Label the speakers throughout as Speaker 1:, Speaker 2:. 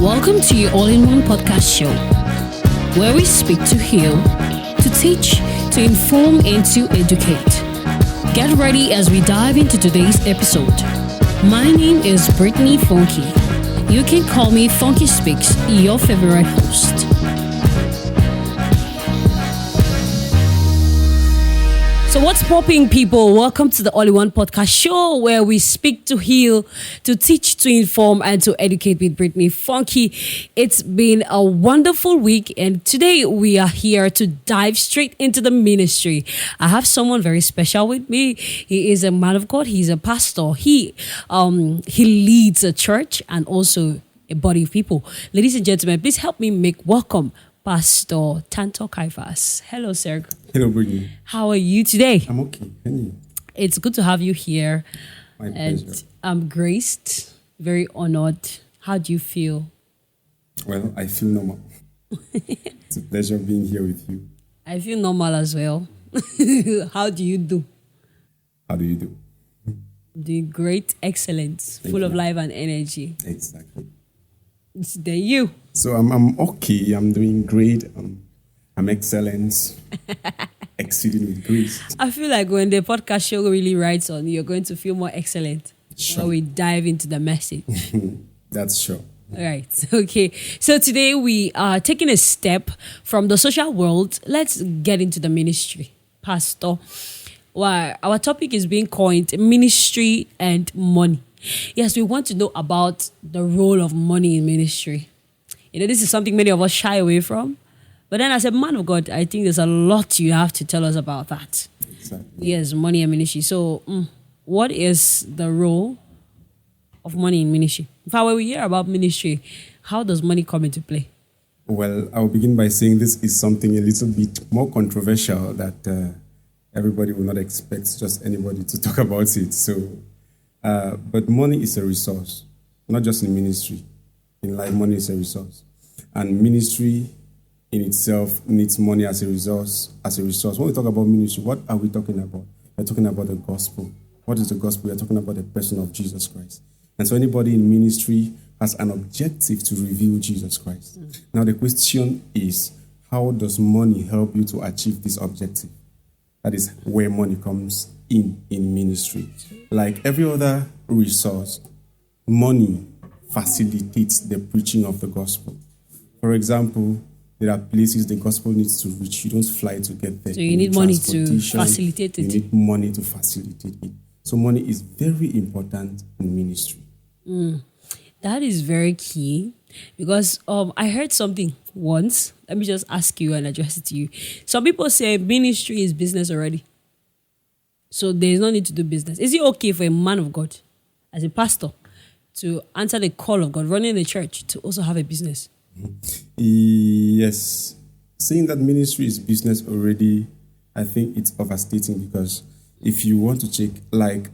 Speaker 1: Welcome to your all-in-one podcast show, where we speak to heal, to teach, to inform, and to educate. Get ready as we dive into today's episode. My name is Britney Fonki. You can call me Fonki Speaks, your favorite host. So what's popping, people? Welcome to the All-in-One Podcast Show, where we speak to heal, to teach, to inform, and to educate with Britney Fonki. It's been a wonderful week, and today we are here to dive straight into the ministry. I have someone very special with me. He is a man of God. He's a pastor. He leads a church and also a body of people. Ladies and gentlemen, please help me make welcome Pastor Tantoh Caiphas. Hello, sir.
Speaker 2: Hello, Britney.
Speaker 1: How are you today?
Speaker 2: I'm okay. And you?
Speaker 1: It's good to have you here.
Speaker 2: My pleasure.
Speaker 1: I'm graced, very honored. How do you feel?
Speaker 2: Well, I feel normal. It's a pleasure being here with you.
Speaker 1: I feel normal as well. How do you do?
Speaker 2: How do you do?
Speaker 1: Doing great, excellent, full of life and energy.
Speaker 2: Exactly.
Speaker 1: It's then you.
Speaker 2: So I'm okay. I'm doing great. I'm excellent. Exceeding with grace.
Speaker 1: I feel like when the podcast show really rides on, you're going to feel more excellent.
Speaker 2: Sure.
Speaker 1: When we dive into the message.
Speaker 2: That's sure.
Speaker 1: All right. Okay. So today we are taking a step from the social world. Let's get into the ministry. Pastor, well, our topic is being coined ministry and money. Yes, we want to know about the role of money in ministry. You know, this is something many of us shy away from. But then as a man of God, I think there's a lot you have to tell us about that.
Speaker 2: Exactly.
Speaker 1: Yes, money and ministry. So what is the role of money in ministry? In fact, when we hear about ministry, how does money come into play?
Speaker 2: Well, I'll begin by saying this is something a little bit more controversial that everybody will not expect just anybody to talk about it. So, but money is a resource, not just in ministry. In life, money is a resource. And ministry in itself needs money as a resource. When we talk about ministry, what are we talking about? We're talking about the gospel. What is the gospel? We're talking about the person of Jesus Christ. And so anybody in ministry has an objective to reveal Jesus Christ. Now the question is, how does money help you to achieve this objective? That is where money comes in ministry. Like every other resource, money facilitates the preaching of the gospel. For example, there are places the gospel needs to reach. You don't fly to get there.
Speaker 1: So you need money to facilitate it.
Speaker 2: You need money to facilitate it. So money is very important in ministry.
Speaker 1: That is very key because I heard something once. Let me just ask you and address it to you. Some people say ministry is business already. So there's no need to do business. Is it okay for a man of God, as a pastor, to answer the call of God, running a church, to also have a business?
Speaker 2: Yes. Saying that ministry is business already, I think it's overstating, because if you want to check, like,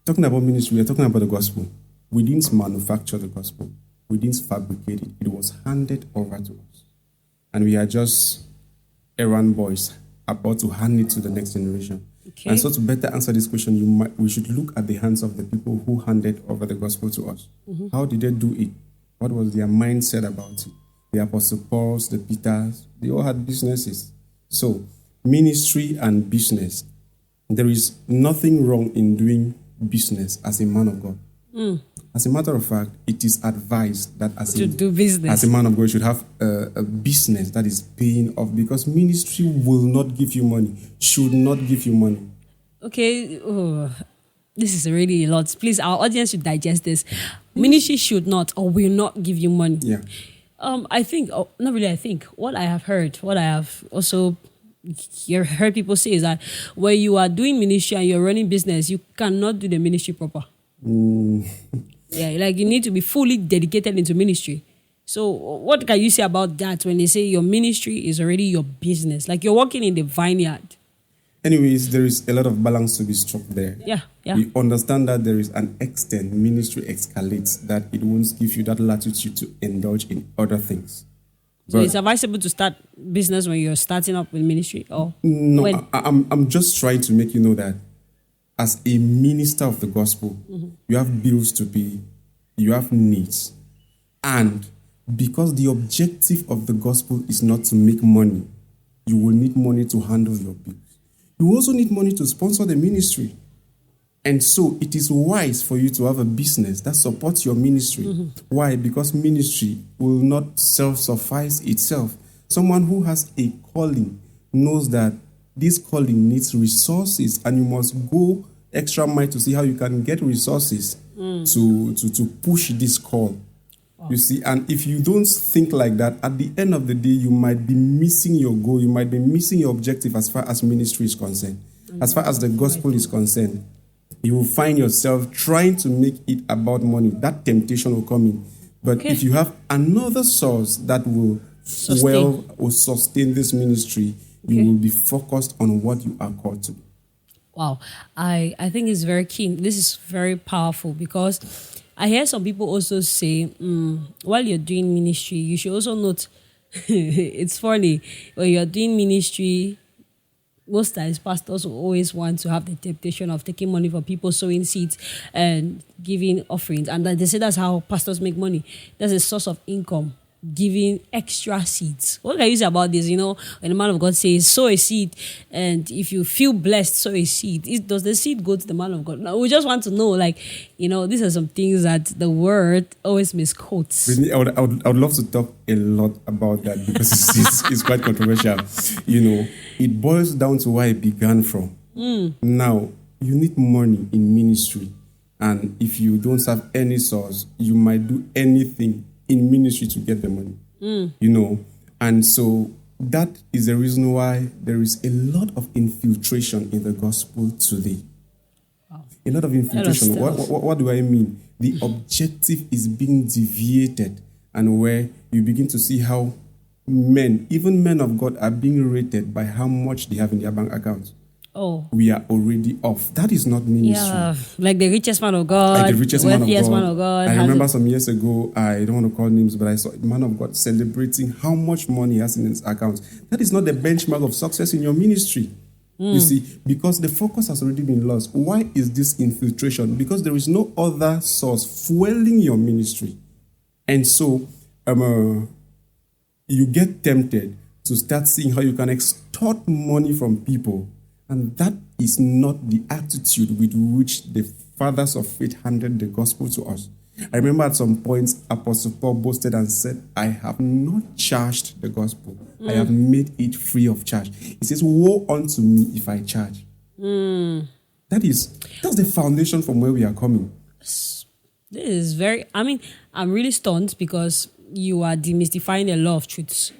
Speaker 2: talking about ministry, we're talking about the gospel. We didn't manufacture the gospel. We didn't fabricate it. It was handed over to us. And we are just errand boys about to hand it to the next generation. Okay. And so to better answer this question, we should look at the hands of the people who handed over the gospel to us. Mm-hmm. How did they do it? What was their mindset about it? The Apostle Pauls, the Peters, they all had businesses. So ministry and business, there is nothing wrong in doing business as a man of God. As a matter of fact, it is advised that as a man of God, you should have a business that is paying off, because ministry will not give you money, should not give you money. Okay,
Speaker 1: this is really a lot. Please, our audience should digest this. Ministry should not or will not give you money.
Speaker 2: Yeah.
Speaker 1: I think, not really I think, what I have heard, what I have also heard people say is that when you are doing ministry and you're running business, you cannot do the ministry proper. Yeah, like you need to be fully dedicated into ministry. So what can you say about that when they say your ministry is already your business? Like you're working in the vineyard.
Speaker 2: Anyways, there is a lot of balance to be struck there.
Speaker 1: Yeah.
Speaker 2: We understand that there is an extent ministry escalates that it won't give you that latitude to indulge in other things.
Speaker 1: So it's advisable to start business when you're starting up with ministry? Or
Speaker 2: no,
Speaker 1: when?
Speaker 2: I'm just trying to make you know that as a minister of the gospel, you have bills to pay, you have needs, and Because the objective of the gospel is not to make money. You will need money to handle your bills. You also need money to sponsor the ministry. And so it is wise for you to have a business that supports your ministry. Why? Because ministry will not self-suffice itself. Someone who has a calling knows that this calling needs resources, and you must go extra mile to see how you can get resources to push this call. You see, and if you don't think like that, at the end of the day, you might be missing your goal. You might be missing your objective as far as ministry is concerned. As far as the gospel is concerned, you will find yourself trying to make it about money. That temptation will come in. But if you have another source that will sustain this ministry, you will be focused on what you are called to.
Speaker 1: Wow. I think it's very keen. This is very powerful, because I hear some people also say, while you're doing ministry, you should also note, it's funny, when you're doing ministry, most times pastors will always want to have the temptation of taking money from people, sowing seeds and giving offerings. And then they say that's how pastors make money. That's a source of income, giving extra seeds. What can you say about this? You know, when the man of God says, sow a seed, and if you feel blessed, sow a seed. Does the seed go to the man of God? No, we just want to know, like, you know, these are some things that the word always misquotes.
Speaker 2: Really, I would love to talk a lot about that, because it's quite controversial. You know, it boils down to where it began from. Now, you need money in ministry. And if you don't have any source, you might do anything in ministry to get the money, you know. And so that is the reason why there is a lot of infiltration in the gospel today. Wow. A lot of infiltration. What do I mean? The objective is being deviated, and where you begin to see how men, even men of God, are being rated by how much they have in their bank accounts.
Speaker 1: Oh,
Speaker 2: we are already off. That is not ministry.
Speaker 1: Yeah, like the richest man of God,
Speaker 2: like the richest man
Speaker 1: of God.
Speaker 2: I remember some years ago, I don't want to call names, but I saw a man of God celebrating how much money he has in his account. That is not the benchmark of success in your ministry. You see, because the focus has already been lost. Why is this infiltration? Because there is no other source fueling your ministry. And so you get tempted to start seeing how you can extort money from people. And that is not the attitude with which the fathers of faith handed the gospel to us. I remember at some points, Apostle Paul boasted and said, I have not charged the gospel. I have made it free of charge. He says, woe unto me if I charge. That's the foundation from where we are coming.
Speaker 1: This is I'm really stunned, because you are demystifying a lot of truths.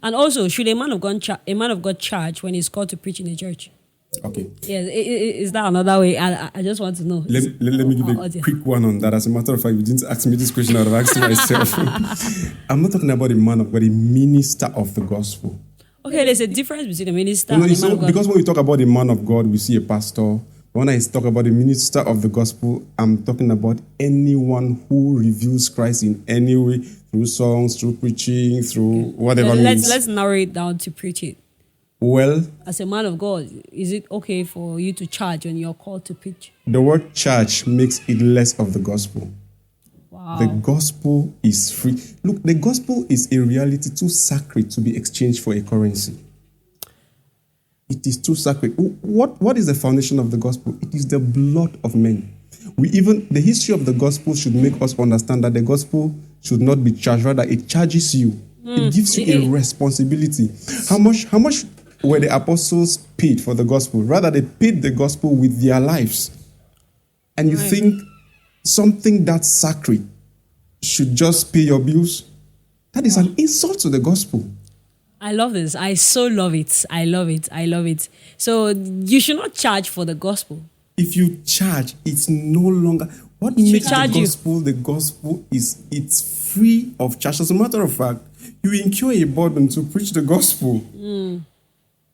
Speaker 1: And also, should a man of God charge when he's called to preach in a church?
Speaker 2: Okay.
Speaker 1: Yeah, is that another way? I just want to know.
Speaker 2: Let me give a quick one on that. As a matter of fact, you didn't ask me this question, I would have asked myself. I'm not talking about a man of God, a minister of the gospel.
Speaker 1: Okay, there's a difference between a minister and a man of God.
Speaker 2: Because when we talk about a man of God, we see a pastor. When I talk about a minister of the gospel, I'm talking about anyone who reveals Christ in any way, through songs, through preaching, through whatever means.
Speaker 1: Let's narrow it down to preaching.
Speaker 2: Well,
Speaker 1: as a man of God, is it okay for you to charge when you're called to preach?
Speaker 2: The word charge makes it less of the gospel.
Speaker 1: Wow.
Speaker 2: The gospel is free. Look, the gospel is a reality too sacred to be exchanged for a currency. It is too sacred. What is the foundation of the gospel? It is the blood of men. The history of the gospel should make us understand that the gospel should not be charged. Rather, it charges you. It gives you a responsibility. How much were the apostles paid for the gospel? Rather, they paid the gospel with their lives. And you think something that sacred should just pay your bills? That is an insult to the gospel.
Speaker 1: I love this. I so love it. I love it. So you should not charge for the gospel.
Speaker 2: If you charge, it's no longer... What makes the gospel is it's free of charge. As a matter of fact, you incur a burden to preach the gospel.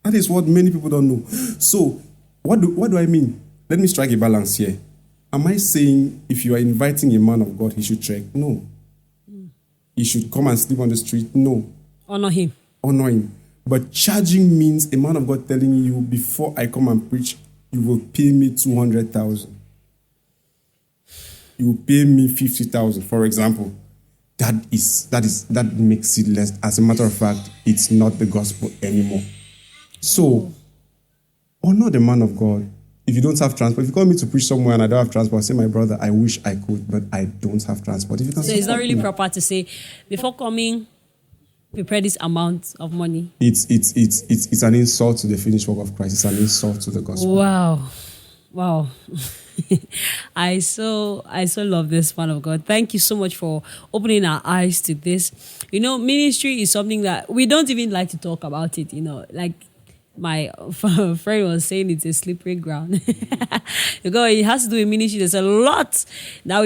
Speaker 2: That is what many people don't know. So, what do I mean? Let me strike a balance here. Am I saying if you are inviting a man of God, he should trek? No. He should come and sleep on the street? No.
Speaker 1: Honor him.
Speaker 2: But charging means a man of God telling you, before I come and preach, you will pay me 200,000. You will pay me 50,000, for example. that makes it less. As a matter of fact, it's not the gospel anymore. So, honor the man of God. If you don't have transport, if you call me to preach somewhere and I don't have transport, say, my brother, I wish I could, but I don't have transport. If you can
Speaker 1: So it's not really
Speaker 2: me,
Speaker 1: proper to say, before coming, prepare this amount of money.
Speaker 2: It's an insult to the finished work of Christ. It's an insult to the gospel.
Speaker 1: Wow. I so love this, man of God. Thank you so much for opening our eyes to this. Ministry is something that we don't even like to talk about it. Like my friend was saying, it's a slippery ground. Because it has to do with ministry. There's a lot that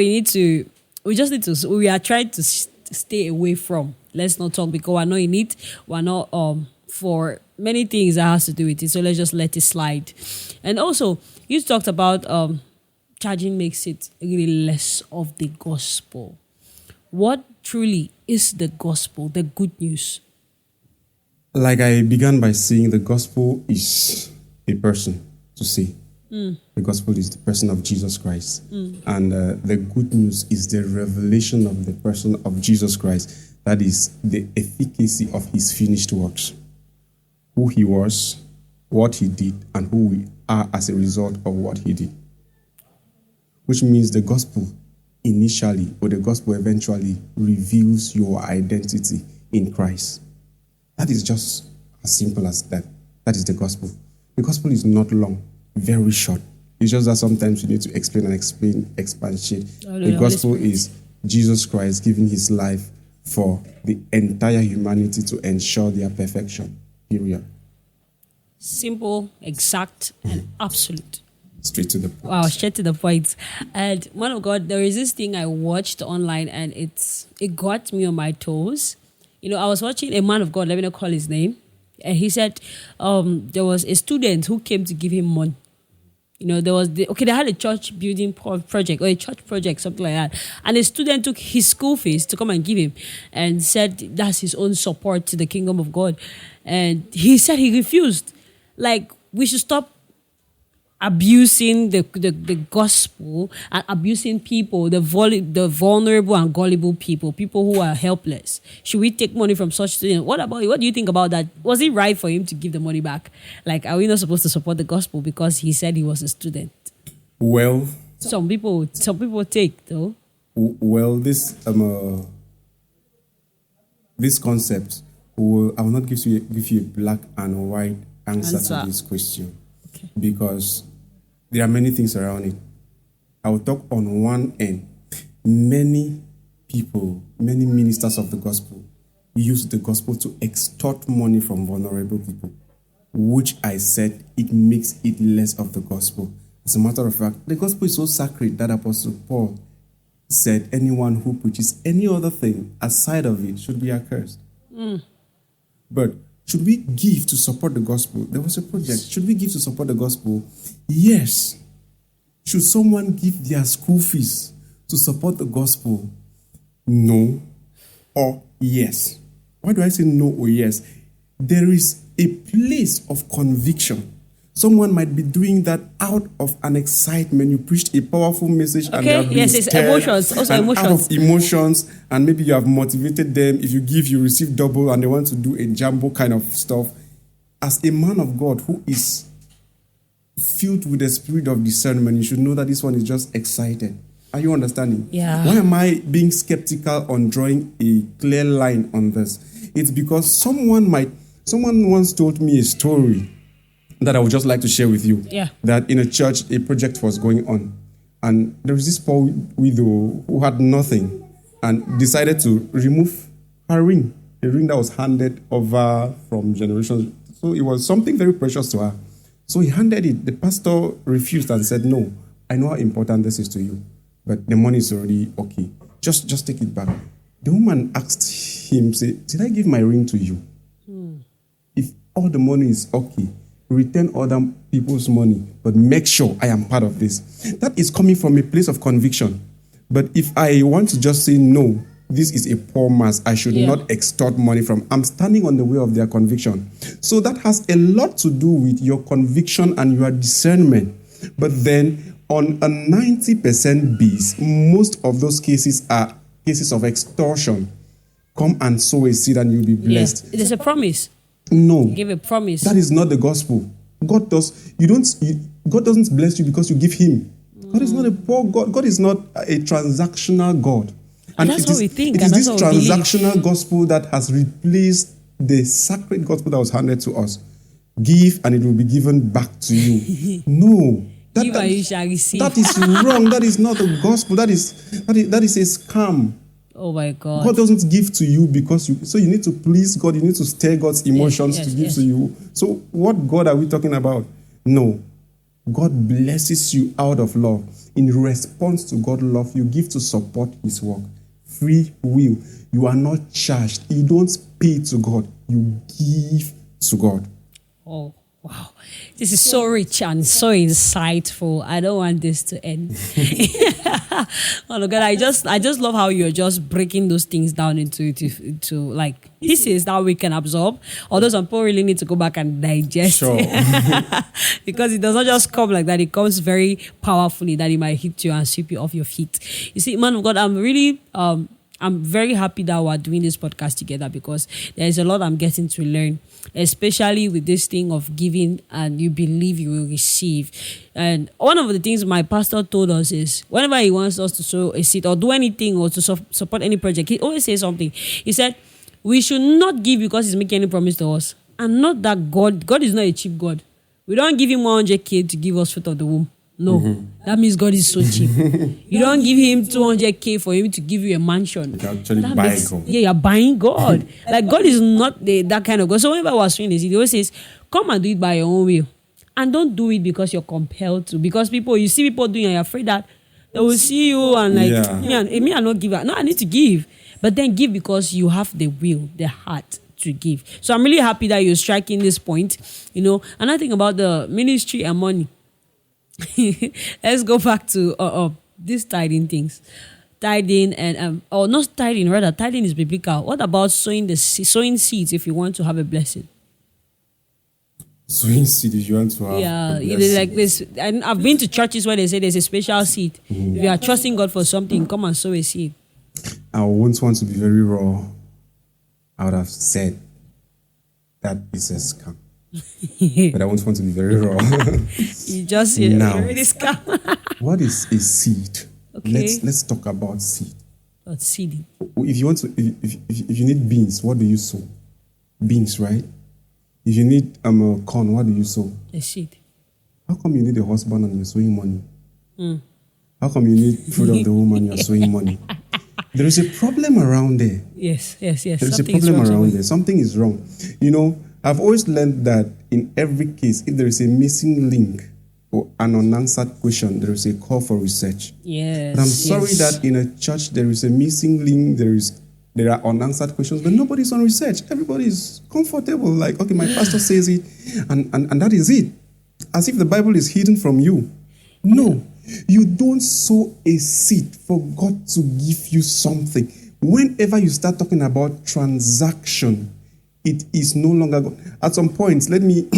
Speaker 1: we are trying to stay away from. Let's not talk because we're not in it. We're not for many things that has to do with it. So let's just let it slide. And also, you talked about charging makes it really less of the gospel. What truly is the gospel, the good news?
Speaker 2: Like I began by saying, the gospel is a person to see. The gospel is the person of Jesus Christ. And the good news is the revelation of the person of Jesus Christ. That is the efficacy of his finished works. Who he was, what he did, and who we are as a result of what he did. Which means the gospel initially, or the gospel eventually, reveals your identity in Christ. That is just as simple as that. That is the gospel. The gospel is not long, very short. It's just that sometimes you need to explain, expatiate. The gospel is Jesus Christ giving his life for the entire humanity to ensure their perfection. Period.
Speaker 1: Simple, exact, and absolute.
Speaker 2: Straight to the point.
Speaker 1: Wow, straight to the point. And man of God, there is this thing I watched online and it got me on my toes. I was watching a man of God, let me not call his name, and he said there was a student who came to give him money. They had a church building project or a church project, something like that. And a student took his school fees to come and give him and said that's his own support to the kingdom of God. And he said he refused. Like, we should stop abusing the gospel and abusing people, the vulnerable and gullible people who are helpless. Should we take money from such students? What do you think about that? Was it right for him to give the money back? Like, are we not supposed to support the gospel because he said he was a student?
Speaker 2: Well,
Speaker 1: some people take though.
Speaker 2: Well, this concept, I will not give you a black and white answer to this question. Okay. Because there are many things around it. I will talk on one end. Many people, many ministers of the gospel use the gospel to extort money from vulnerable people, which I said it makes it less of the gospel. As a matter of fact, the gospel is so sacred that Apostle Paul said anyone who preaches any other thing aside of it should be accursed. But should we give to support the gospel? There was a project. Should we give to support the gospel? Yes. Should someone give their school fees to support the gospel? No or yes. Why do I say no or yes? There is a place of conviction. Someone might be doing that out of an excitement. You preached a powerful message and they have been stirred,
Speaker 1: emotions. Also
Speaker 2: and
Speaker 1: emotions.
Speaker 2: Out of emotions, and maybe you have motivated them. If you give, you receive double, and they want to do a jumbo kind of stuff. As a man of God who is filled with the spirit of discernment, you should know that this one is just excited. Are you understanding?
Speaker 1: Yeah.
Speaker 2: Why am I being skeptical on drawing a clear line on this? It's because someone once told me a story that I would just like to share with you.
Speaker 1: Yeah.
Speaker 2: That in a church, a project was going on. And there was this poor widow who had nothing and decided to remove her ring, a ring that was handed over from generations. So it was something very precious to her. So he handed it. The pastor refused and said, no, I know how important this is to you, but the money is already okay. Just take it back. The woman asked him, say, did I give my ring to you? If all the money is okay, return other people's money, but make sure I am part of this. That is coming from a place of conviction. But if I want to just say, no, this is a poor mass, I should not extort money from, I'm standing on the way of their conviction. So that has a lot to do with your conviction and your discernment. But then on a 90% base, most of those cases are cases of extortion. Come and sow a seed and you'll be blessed.
Speaker 1: Yeah. It is a promise.
Speaker 2: No.
Speaker 1: Give a promise.
Speaker 2: That is not the gospel. God doesn't bless you because you give him. God is not a poor God. God is not a transactional God.
Speaker 1: And that's what we think.
Speaker 2: It is this transactional gospel that has replaced the sacred gospel that was handed to us. Give and it will be given back to you. No.
Speaker 1: Give and you shall receive.
Speaker 2: That is wrong. That is not the gospel. That is a scam.
Speaker 1: Oh my God.
Speaker 2: God doesn't give to you because so you need to please God. You need to stir God's emotions to give to you. So what God are we talking about? No. God blesses you out of love. In response to God's love, you give to support his work. Free will. You are not charged. You don't pay to God. You give to God.
Speaker 1: Oh, wow. This is so rich and so insightful. I don't want this to end. Oh my God, I just love how you're just breaking those things down into like pieces that we can absorb. Although some people really need to go back and digest.
Speaker 2: Sure.
Speaker 1: Because it does not just come like that. It comes very powerfully that it might hit you and sweep you off your feet. You see, man of God, I'm very happy that we're doing this podcast together because there's a lot I'm getting to learn, especially with this thing of giving and you believe you will receive. And one of the things my pastor told us is whenever he wants us to sow a seed or do anything or to support any project, he always says something. He said, we should not give because he's making any promise to us. And not that God is not a cheap God. We don't give him 100K to give us fruit of the womb. No, that means God is so cheap. You don't give him 200K for him to give you a mansion.
Speaker 2: You actually buy God.
Speaker 1: Yeah, you're buying God. Like God is not that kind of God. So whenever I was doing this, he always says, come and do it by your own will. And don't do it because you're compelled to. Because you see people doing it and you're afraid that they will see you and me, I not give. No, I need to give. But then give because you have the will, the heart to give. So I'm really happy that you're striking this point. Another thing about the ministry and money. Let's go back to these tithing things. Tithing and not tithing, rather tithing is biblical. What about sowing seeds if you want to have a blessing?
Speaker 2: Sowing seed if you want to have a blessing.
Speaker 1: Like this. And I've been to churches where they say there's a special seed. If you are trusting God for something, come and sow a seed.
Speaker 2: I wouldn't want to be very raw. I would have said that is a scam. But I won't want to be very raw.
Speaker 1: You just
Speaker 2: now,
Speaker 1: already scam.
Speaker 2: What is a seed?
Speaker 1: Okay.
Speaker 2: Let's talk about seed.
Speaker 1: What's seeding?
Speaker 2: If you want to, if you need beans, what do you sow? Beans, right? If you need corn, what do you sow?
Speaker 1: A seed.
Speaker 2: How come you need a husband and you're sowing money? How come you need fruit of the womb and you're sowing money? There is a problem around there.
Speaker 1: Yes. There
Speaker 2: is a problem around there. Something is wrong. I've always learned that in every case, if there is a missing link or an unanswered question, there is a call for research.
Speaker 1: Yes.
Speaker 2: And I'm sorry that in a church there is a missing link, there are unanswered questions, but nobody's on research. Everybody is comfortable. Like, okay, my pastor says it, and that is it. As if the Bible is hidden from you. No. You don't sow a seed for God to give you something. Whenever you start talking about transaction, it is no longer God. At some point, let me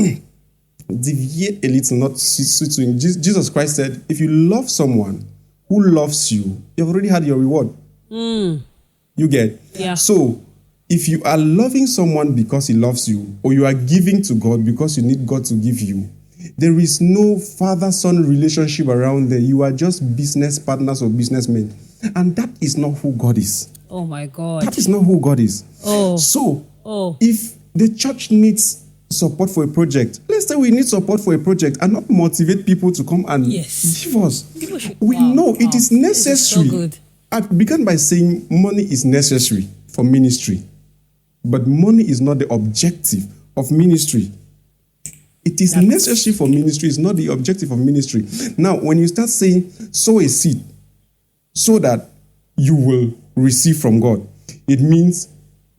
Speaker 2: deviate a little, not switching. Jesus Christ said, if you love someone who loves you, you've already had your reward. You get?
Speaker 1: Yeah.
Speaker 2: So, if you are loving someone because he loves you, or you are giving to God because you need God to give you, there is no father-son relationship around there. You are just business partners or businessmen. And that is not who God is.
Speaker 1: Oh my God.
Speaker 2: That is not who God is.
Speaker 1: Oh.
Speaker 2: So, if the church needs support for a project, let's say we need support for a project and not motivate people to come and give us. We know it is necessary.
Speaker 1: This is so good.
Speaker 2: I began by saying money is necessary for ministry. But money is not the objective of ministry. It is necessary for ministry. It's not the objective of ministry. Now, when you start saying, sow a seed so that you will receive from God, it means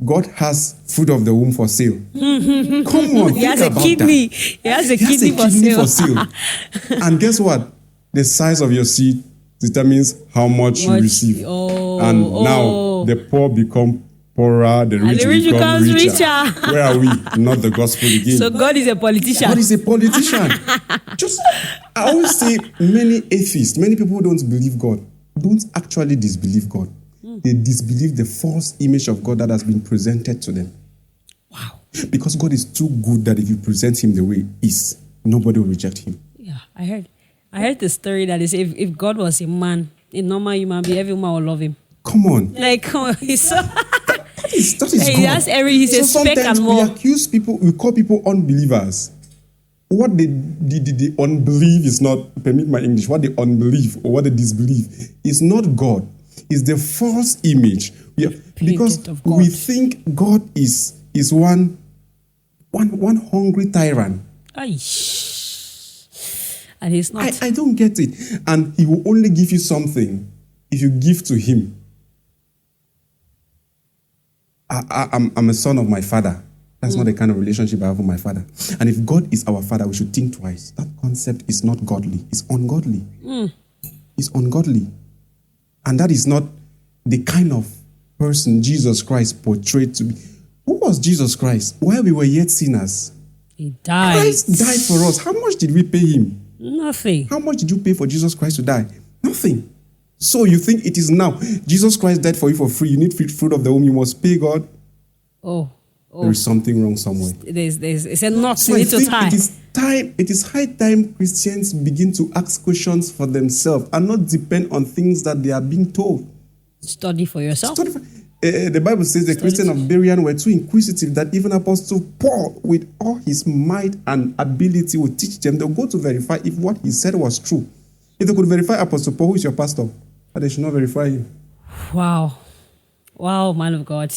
Speaker 2: God has fruit of the womb for sale. Come on,
Speaker 1: He has a kidney. He has a kidney for sale.
Speaker 2: And guess what? The size of your seed determines how much you receive. Now, the poor become poorer, the rich become richer. Where are we? Not the gospel again.
Speaker 1: So God is a politician.
Speaker 2: God is a politician. I always say many atheists, many people who don't believe God, don't actually disbelieve God. They disbelieve the false image of God that has been presented to them.
Speaker 1: Wow.
Speaker 2: Because God is too good that if you present him the way he is, nobody will reject him.
Speaker 1: Yeah, I heard the story that is if God was a man, a normal human being, every woman will love him.
Speaker 2: Come on.
Speaker 1: Like, come on, he's so...
Speaker 2: That is God.
Speaker 1: He's a speck
Speaker 2: sometimes
Speaker 1: and more.
Speaker 2: we accuse people, we call people unbelievers. What the unbelief is not, permit my English, what the unbelief or what the disbelief is not God. It's the false image. Because we think God is one hungry tyrant.
Speaker 1: And he's not.
Speaker 2: I don't get it. And he will only give you something if you give to him. I'm a son of my father. That's not the kind of relationship I have with my father. And if God is our father, we should think twice. That concept is not godly. It's ungodly. It's ungodly. And that is not the kind of person Jesus Christ portrayed to be. Who was Jesus Christ? While we were yet sinners,
Speaker 1: he died.
Speaker 2: Christ died for us. How much did we pay him?
Speaker 1: Nothing.
Speaker 2: How much did you pay for Jesus Christ to die? Nothing. So you think it is now. Jesus Christ died for you for free. You need fruit of the womb. You must pay God.
Speaker 1: Oh.
Speaker 2: There is something wrong somewhere.
Speaker 1: It's a knot
Speaker 2: So
Speaker 1: you
Speaker 2: I
Speaker 1: need to
Speaker 2: think
Speaker 1: tie.
Speaker 2: it is high time Christians begin to ask questions for themselves and not depend on things that they are being told.
Speaker 1: Study for yourself.
Speaker 2: The Bible says the Christians of Berean were too inquisitive that even Apostle Paul, with all his might and ability, would teach them. They'll go to verify if what he said was true. If they could verify Apostle Paul, who is your pastor, but they should not verify him.
Speaker 1: Wow, man of God,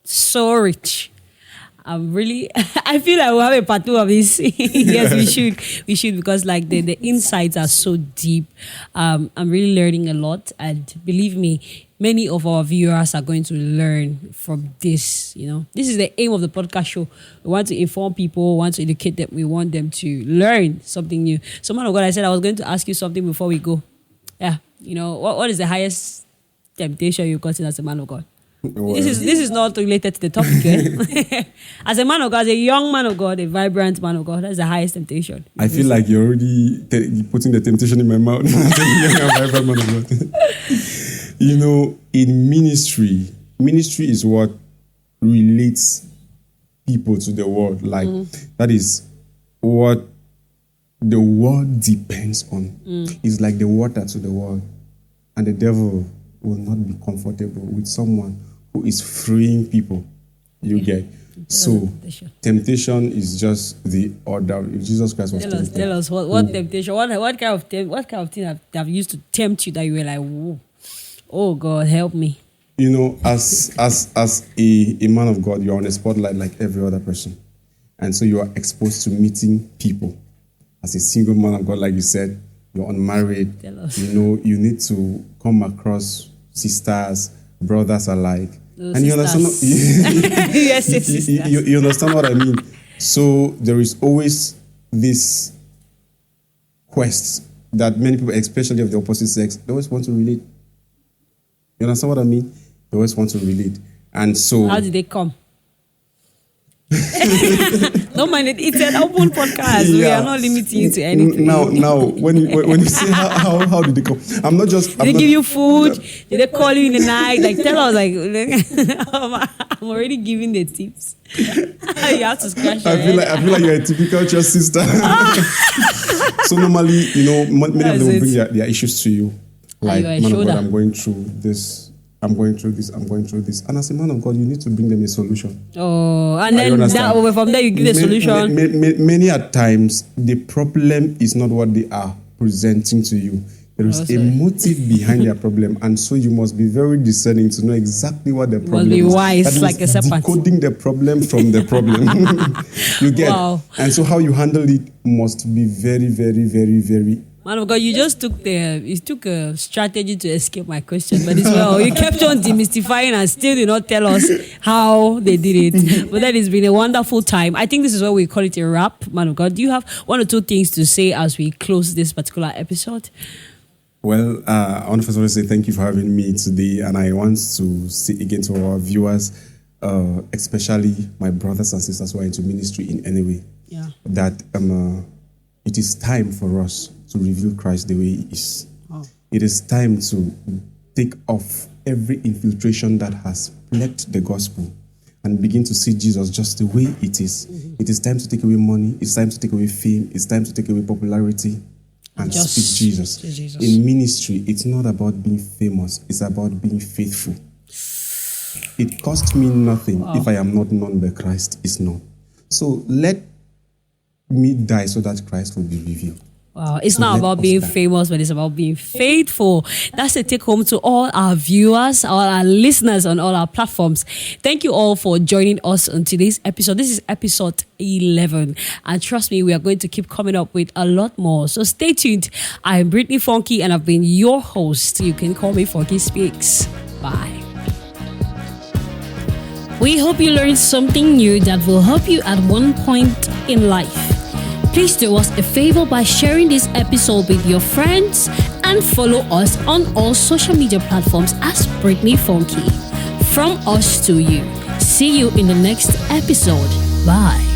Speaker 1: so rich. I'm really, I feel like we'll have a part 2 of this. Yes, we should, because like the insights are so deep. I'm really learning a lot, and believe me, many of our viewers are going to learn from this. You know, this is the aim of the podcast show. We want to inform people, we want to educate them, we want them to learn something new. So, man of God, I said I was going to ask you something before we go. Yeah, you know, what is the highest temptation you consider as a man of God? Well, this is not related to the topic. Eh? As a man of God, as a young man of God, a vibrant man of God, that's the highest temptation.
Speaker 2: I feel like you're already putting the temptation in my mouth. A vibrant man of God. You know, in ministry is what relates people to the world. Like that is what the world depends on. It's like the water to the world, and the devil will not be comfortable with someone who is freeing people. You get. So temptation is just the order. If Jesus Christ was
Speaker 1: tell us what temptation, what kind of thing have used to tempt you that you were like, whoa, oh God, help me.
Speaker 2: You know, as a man of God, you're on a spotlight like every other person, and so you are exposed to meeting people. As a single man of God, like you said, you're unmarried. You know, you need to come across sisters, brothers alike. And you understand?
Speaker 1: Yes,
Speaker 2: you understand what I mean? So there is always this quest that many people, especially of the opposite sex, they always want to relate. You understand what I mean? They always want to relate. And so...
Speaker 1: How did they come? Don't mind it. It's an open podcast. Yeah. We are not limiting you to anything.
Speaker 2: Now, when you say how did they come? I'm not just.
Speaker 1: Did they give you food? Did they call you in the night? Like tell us. Like I'm already giving the tips. You have to scratch.
Speaker 2: I feel like you're a typical church sister. So normally, you know, many of them will bring their issues to you. Like, man of God, I'm going through this. I'm going through this. And as a man of God, you need to bring them a solution.
Speaker 1: Oh, and then from there you give the solution.
Speaker 2: Many at times, the problem is not what they are presenting to you. There is a motive behind their problem, and so you must be very discerning to know exactly what the problem is.
Speaker 1: You must be wise, like a serpent.
Speaker 2: Decoding the problem from the problem. You get? Wow. And so how you handle it must be very, very, very, very.
Speaker 1: Man of God, you just took a strategy to escape my question, but it's well, you kept on demystifying and still did not tell us how they did it. But that has been a wonderful time. I think this is why we call it a wrap, man of God. Do you have one or two things to say as we close this particular episode?
Speaker 2: Well, I want to first of all say thank you for having me today, and I want to say again to our viewers, especially my brothers and sisters who are into ministry in any way, that it is time for us to reveal Christ the way He is. Oh. It is time to take off every infiltration that has plagued the gospel and begin to see Jesus just the way it is. Mm-hmm. It is time to take away money. It's time to take away fame. It's time to take away popularity and
Speaker 1: just
Speaker 2: speak Jesus. In ministry, it's not about being famous. It's about being faithful. It costs me nothing if I am not known by Christ. It's not. So let me die so that Christ will be revealed.
Speaker 1: Wow, it's not about being famous, but it's about being faithful. That's a take home to all our viewers, all our listeners on all our platforms. Thank you all for joining us on today's episode. This is episode 11. And trust me, we are going to keep coming up with a lot more. So stay tuned. I'm Britney Fonki and I've been your host. You can call me Fonki Speaks. Bye. We hope you learned something new that will help you at one point in life. Please do us a favor by sharing this episode with your friends and follow us on all social media platforms as Britney Fonki. From us to you. See you in the next episode. Bye.